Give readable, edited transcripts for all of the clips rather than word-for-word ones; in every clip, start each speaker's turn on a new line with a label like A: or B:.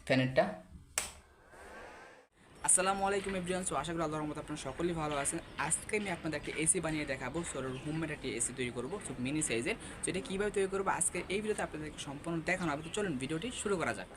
A: ফ্যানেরটা।
B: আসসালামু আলাইকুম everyone. So আশা করি আল্লাহর রহমতে আপনারা সকলেই ভালো আছেন। আজকে আমি আপনাদের একটা এসি বানিয়ে দেখাবো। সো হোমমেড একটা এসি তৈরি করবো, সো মিনি সাইজের। সো এটা কীভাবে তৈরি করবো আজকে এই ভিডিওতে আপনাদেরকে সম্পূর্ণ দেখানো হবে। তো চলুন ভিডিওটি শুরু করা যাক।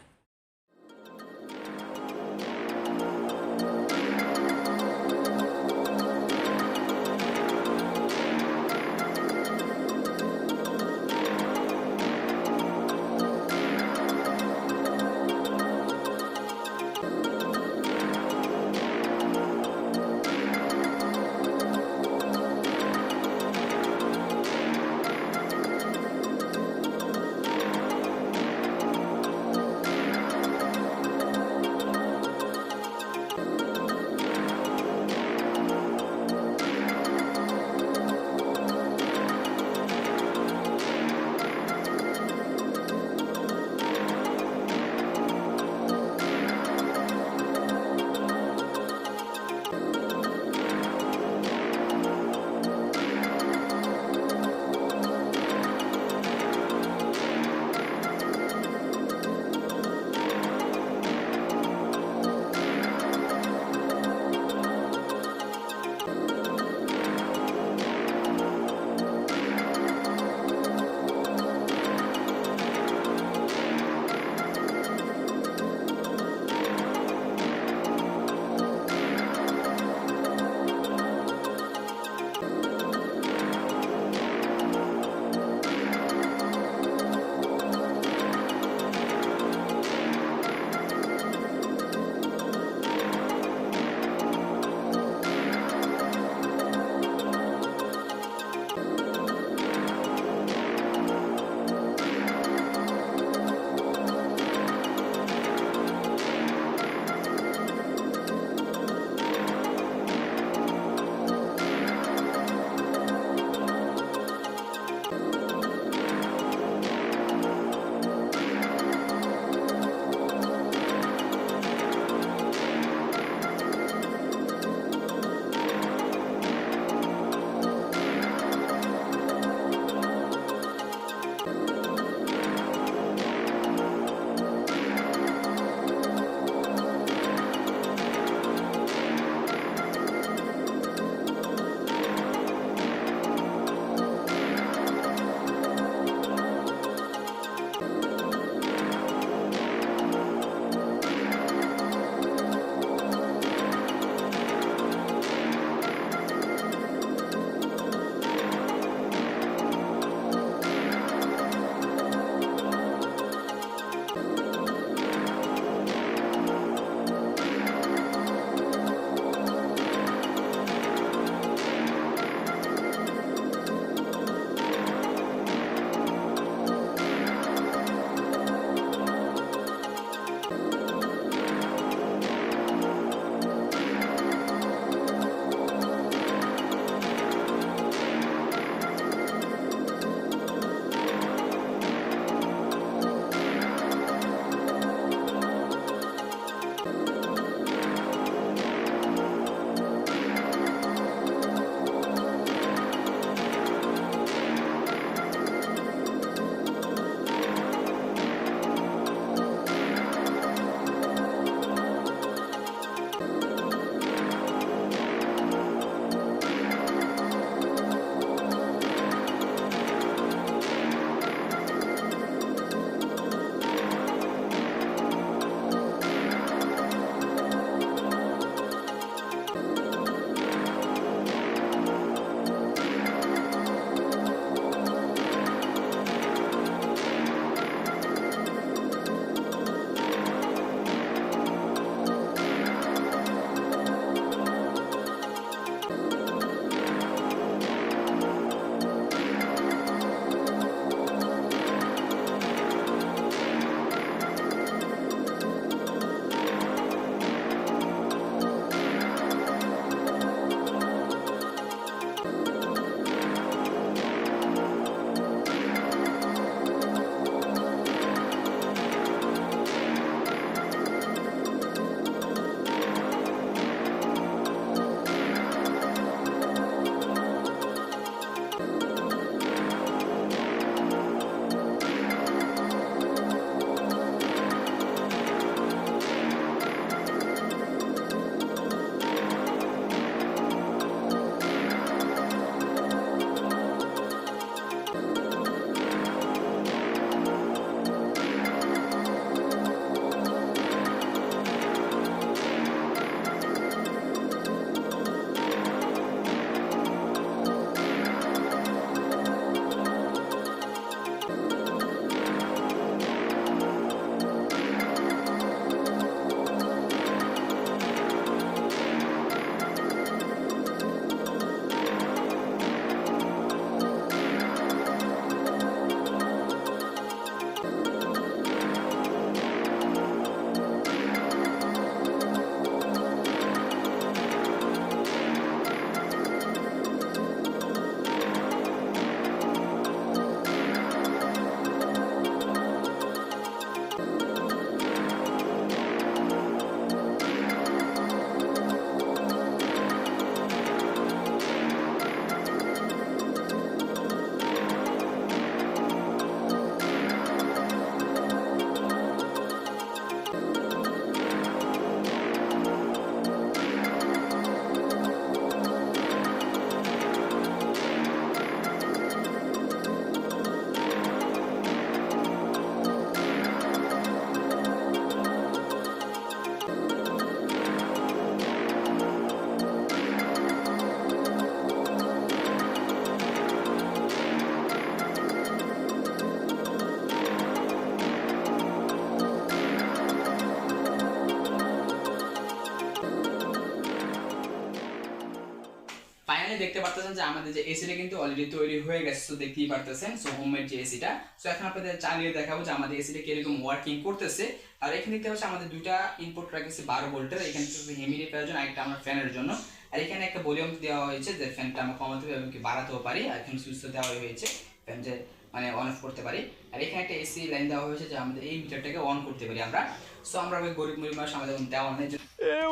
B: দেখতে পাচ্ছেন যে আমাদের যে এসিটা কিন্তু অলরেডি তৈরি হয়ে গেছে। তো দেখতেই পারতেছেন সো হোমমেড যে এসিটা। সো এখন আপনাদের চালিয়ে দেখাবো যে আমাদের এসিটা কিরকম ওয়ার্কিং করতেছে। আর এখানে দেখতে পাচ্ছেন আমাদের দুইটা ইনপুট রাখছে 12 ভোল্টের, এখানে হিউমিডিফায়ার জন্য একটা আমরা ফ্যানের জন্য। আর এখানে একটা ভলিউম দেওয়া হয়েছে যে ফ্যানটা আমরা কমাতে এবং কি বাড়াতেও পারি। আর এখানে সুইচ দেওয়া হয়েছে ফ্যান যে মানে অন অফ করতে পারি। আর এখানে একটা এসি লাইন দেওয়া হয়েছে যে আমাদের এই মিটারটাকে অন করতে পারি আমরা। সো আমরা ওই গরিব গরিব মানুষ আমাদের দেওয়া নেই,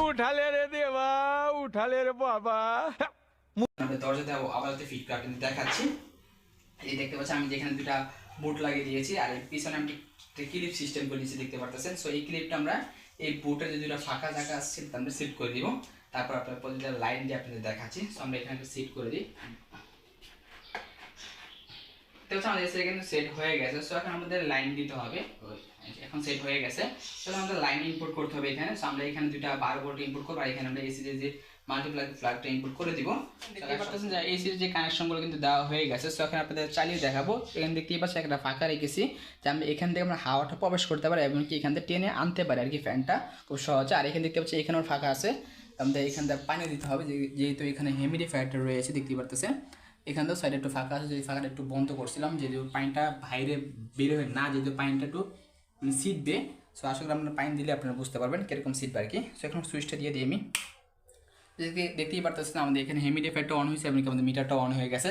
A: উঠালে রে দেবা, উঠালে রে বাবা।
B: আমাদের দরজা দেওয়া আবার ফিট করে আপনাদের দেখাচ্ছি। এই দেখতে পাচ্ছেন আমি যেখানে দুটা বোর্ড লাগিয়ে দিয়েছি আর এর পিছনে আমি ক্লিপ সিস্টেম করে দিয়েছি দেখতে পারতেছেন। সো এই ক্লিপটা আমরা এই বোর্ডের যে দুটা ফাঁকা জায়গা আছে আমরা সেট করে দিব। তারপর আপনার প্রতিটা লাইন দিয়ে আপনাদের দেখাচ্ছি। সো আমরা এখানে সেট করে দিই। দেখো আমাদের এসে কিন্তু সেট হয়ে গেছে। সো এখন আমাদের লাইন দিতে হবে। এখন সেট হয়ে গেছে। তাহলে আমাদের লাইন ইনপুট করতে হবে এখানে। সো আমরা এখানে দুটা 12 ভোল্ট ইনপুট করব আর এখানে আমরা এসি যে মাল্টিপ্লাই ফ্ল্যাগটা ইনপুট করে দিব। দেখতে পাচ্ছেন যে এসির যে কানেকশনগুলো কিন্তু দেওয়া হয়ে গেছে। সো এখন আপনাদের চালিয়ে দেখাবো। এখানে দেখতেই পাচ্ছেন একটা ফাঁকা রেখেছি যে আমরা এখান থেকে আমরা হাওয়াটা প্রবেশ করতে পারি এবং কি এখান থেকে টেনে আনতে পারি আর কি ফ্যানটা খুব সহজে। আর এখানে দেখতে পাচ্ছি এখানেও ফাঁকা আছে, আমাদের এখান থেকে পানি দিতে হবে যেহেতু এখানে হিউমিডিফায়ারটা রয়েছে দেখতেই পারতেছেন। এখানেও সাইডে একটু ফাঁকা আছে, যদি ফাঁকাটা একটু বন্ধ করছিলাম যেহেতু পানিটা বাইরে বের হয়ে না, যেহেতু পানিটা একটু সিটবে। সো আশা করি আপনারা পানি দিলে আপনারা বুঝতে পারবেন কীরকম সিটবে আর কি। সো এখন সুইচটা দিয়ে দিই আমি। দেখতেই পারতেছেন আমাদের এখানে হিউমিডিফায়ারটা অন হয়েছে এবং আমাদের মিটারটা অন হয়ে গেছে।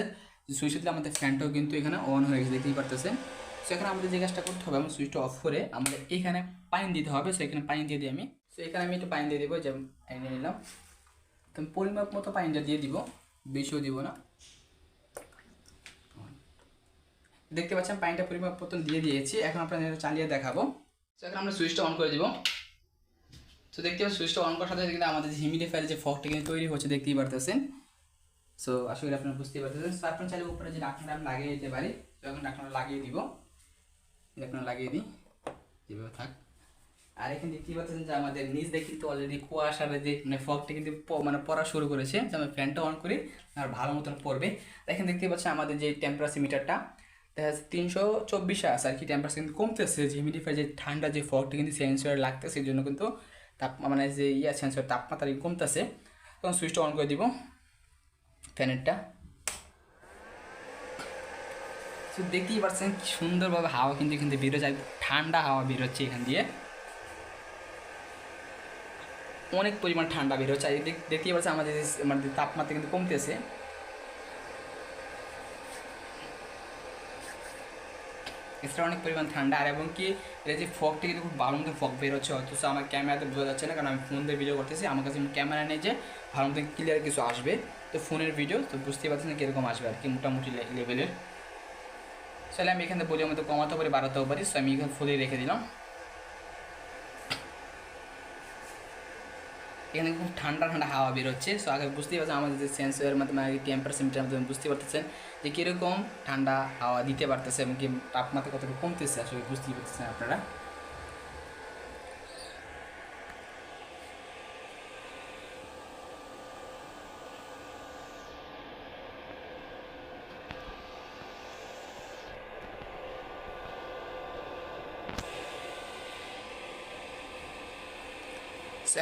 B: সুইচটা দিলে আমাদের ফ্যানটাও কিন্তু এখানে অন হয়ে গেছে দেখতেই পারতেছেন। সো এখানে আমাদের যে কাজটা করতে হবে, আমি সুইচটা অফ করে আমাদের এখানে পানি দিতে হবে। সো এখানে পানি দিয়ে দিই আমি। সো এখানে আমি একটু পানি দিয়ে দেবো, যে এনে নিলাম। তো পরিমাপ মতো পানিটা দিয়ে দিব, বেশিও দিব না। দেখতে পাচ্ছেন পানিটা পরিমাপ মতো দিয়ে দিয়েছি। এখন আপনাদের চালিয়ে দেখাবো। সো এখন আমরা সুইচটা অন করে দিব। সো দেখতে পাচ্ছেন সুইচটা অন করার সাথে সাথে কিন্তু আমাদের যে হিউমিডিফায়ারের যে ফগটা কিন্তু তৈরি হচ্ছে দেখতেই পারতেছেন। সো আশা করি আপনারা বুঝতেই পারতেছেন। সো আপনার চাইলে উপরে যে ঢাকনাটা আমি লাগিয়ে দিতে পারি। তো এখন ঢাকনাটা লাগিয়ে দিব, ঢাকনা লাগিয়ে দিই, যেভাবে থাক। আর এখানে দেখতেই পাচ্ছেন যে আমাদের নিচ দিয়ে কিন্তু অলরেডি কুয়াশার যে মানে ফগটা কিন্তু মানে পড়া শুরু করেছে। যে আমি ফ্যানটা অন করি আর ভালো মতন পড়বে। এখানে দেখতেই পাচ্ছেন আমাদের যে টেম্পারেচার মিটারটা দেখা যাচ্ছে 324 আছে আর কি। টেম্পারেচার কিন্তু কমতেছে, যে হিউমিডিফায়ার যে ঠান্ডা যে ফগটা কিন্তু সেন্সরে লাগতেছে, সেই জন্য কিন্তু মানে যে সেন্সর তাপমাত্রা কমতেছে। তখন সুইচটা অন করে দিব ফ্যানেরটা। তো দেখতেই পাচ্ছেন কি সুন্দরভাবে হাওয়া কিন্তু এখান থেকে বেরোচ্ছে, ঠান্ডা হাওয়া বেরোচ্ছে এখান দিয়ে, অনেক পরিমাণ ঠান্ডা বেরোচ্ছে। আর দেখতেই পাচ্ছেন আমাদের তাপমাত্রা কিন্তু কমতেছে। এছাড়া অনেক পরিমাণ ঠান্ডা। আর এবং কি এটা যে ফগটা কিন্তু খুব ভালো মতো ফগ বেরোচ্ছে, হয়তো আমার ক্যামেরাতে বোঝা যাচ্ছে না কারণ আমি ফোন দিয়ে ভিডিও করতেছি। আমার কাছে ক্যামেরা নেই যে ভালো মতো ক্লিয়ার কিছু আসবে, তো ফোনের ভিডিও তো বুঝতেই পারছেন কীরকম আসবে আর কি, মোটামুটি লেভেলের। তাহলে আমি এখানে বলি মতো কমাতেও পারি বাড়াতেও পারি। সো আমি এখানে ফুলে রেখে দিলাম। এখানে খুব ঠান্ডা ঠান্ডা হাওয়া বেরোচ্ছে। সো আগে বুঝতেই পারছেন আমাদের যে সেন্সরের মাধ্যমে টেম্পারেচার মিটারের মাধ্যমে বুঝতে পারতেছেন যে কীরকম ঠান্ডা হাওয়া দিতে পারতেছে এবং কি তাপমাত্রা কতটুকু কমতেছে আসলে বুঝতেই পারতেছেন আপনারা।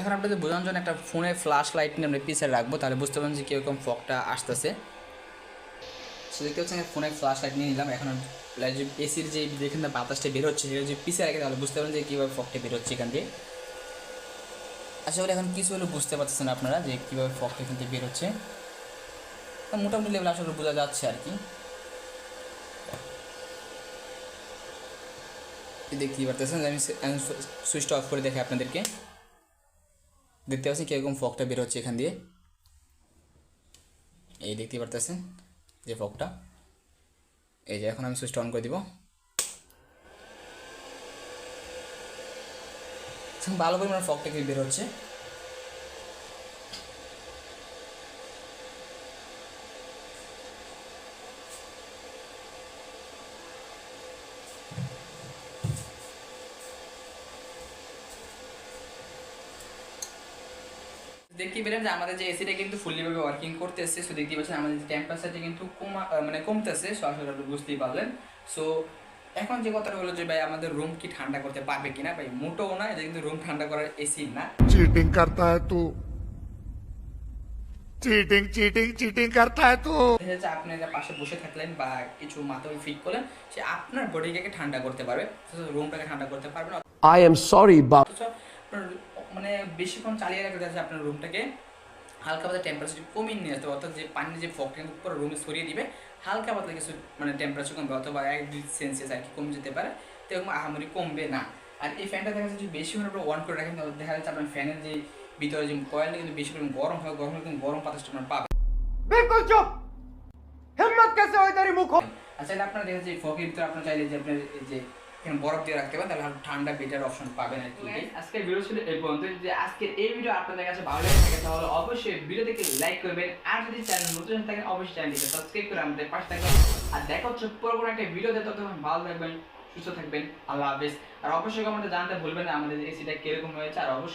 B: এখন আপনাদের বোঝানোর জন্য একটা ফোনের ফ্ল্যাশ লাইট নিয়ে আমরা পিছিয়ে রাখবো, তাহলে বুঝতে পারবেন যে কীরকম ফগটা আসতেছে। সো দেখতে পাচ্ছেন ফোনের ফ্ল্যাশ লাইট নিয়ে নিলাম। এখন এসির যে যেখানে বাতাসটা বেরোচ্ছে সেটা যদি পিছিয়ে রাখে তাহলে বুঝতে পারবেন যে কীভাবে ফগটা বেরোচ্ছে এখান দিয়ে। আশা করি এখন কিছু হলেও বুঝতে পারতেছেন আপনারা যে কীভাবে ফগটা এখান থেকে বেরোচ্ছে। মোটামুটি লেভেল আশা করি বোঝা যাচ্ছে আর কি। দেখতেই পারতেছেন যে আমি সুইচটা অফ করে দেখে আপনাদেরকে দেখতে পাচ্ছেন কীরকম ফগটা বেরোচ্ছে এখান দিয়ে। এই দেখতে পারতেছেন যে ফগটা, এই যে এখন আমি সুইচটা অন করে দিব। ভালো পরিমাণে ফগটা কি বেরোচ্ছে। দেখতেই পেলেন যে আমাদের যে এসিটা কিন্তু ফুললিভাবে ওয়ার্কিং করতেছে। সো দেখতেই পাচ্ছেন আমাদের টেম্পারেচারটা কিন্তু মানে কমতেছে। সো আসলে আপনি বুঝতেই পারলেন। সো এখন যে কথাটা হলো যে ভাই আমাদের রুম কি ঠান্ডা করতে পারবে কিনা, ভাই মোটেও না, এটা কিন্তু রুম ঠান্ডা করার এসি না।
A: चीटिंग करता है तू,
C: चीटिंग चीटिंग चीटिंग करता है तू।
B: দেখা যাচ্ছে আপনি এটা পাশে বসে থাকলেন বা কিছু মাথায় ফিট করলেন, সে আপনার বডিটাকে ঠান্ডা করতে পারবে, রুমটাকে ঠান্ডা করতে পারবে না।
D: I am sorry, but
B: অথচ আপনার মানে বেশিক্ষণ চালিয়ে রাখলে দেখা যাচ্ছে আপনার রুমটাকে হালকা পাতলা টেম্পারেচার কমিয়ে নিয়ে আসতে হবে, অর্থাৎ যে পানির যে ফগটা কিন্তু পুরো রুমে ছড়িয়ে দিবে, হালকা পাতলা কিছু মানে টেম্পারেচার কমবে অথবা 1-2 সেলসিয়াস আর কি কমে যেতে পারে, তো এরকম আহামরি কমবে না। আর এই ফ্যানটা দেখা যাচ্ছে যদি বেশি করে আপনার অন করে রাখেন তাহলে দেখা যাচ্ছে আপনার ফ্যানের যে ভিতরে যে কয়েলটা কিন্তু বেশি পরিমাণ গরম হয়, গরম হলে কিন্তু গরম বাতাসটা আপনার পাবে।
A: बिल्कुल चुप। हिम्मत कैसे हुई तेरी मुंह खोल।
B: আর চাইলে আপনারা দেখা যাচ্ছে ফগের ভিতরে আপনার চাইলে যে আপনার এই যে এখানে বরফ দিয়ে রাখতে পারেন, তাহলে ঠান্ডা বেটার অপশন পাবেন আর কি। আজকের ভিডিও ছিল এই পর্যন্ত। যদি আজকের এই ভিডিও আপনাদের কাছে ভালো লেগে থাকে তাহলে অবশ্যই ভিডিওটিকে লাইক করবেন, আর যদি চ্যানেল নতুন থাকেন অবশ্যই চ্যানেলটিকে সাবস্ক্রাইব করে আমাদের পাশে থাকবেন। আর দেখা হচ্ছে পরবর্তী একটা ভিডিওতে, ততক্ষণ ভালো থাকবেন, সুস্থ থাকবেন, আল্লাহ হাফেজ। আর অবশ্যই কমেন্টে জানাতে ভুলবেন না আমাদের এসিটা কিরকম হয়েছে, আর অবশ্যই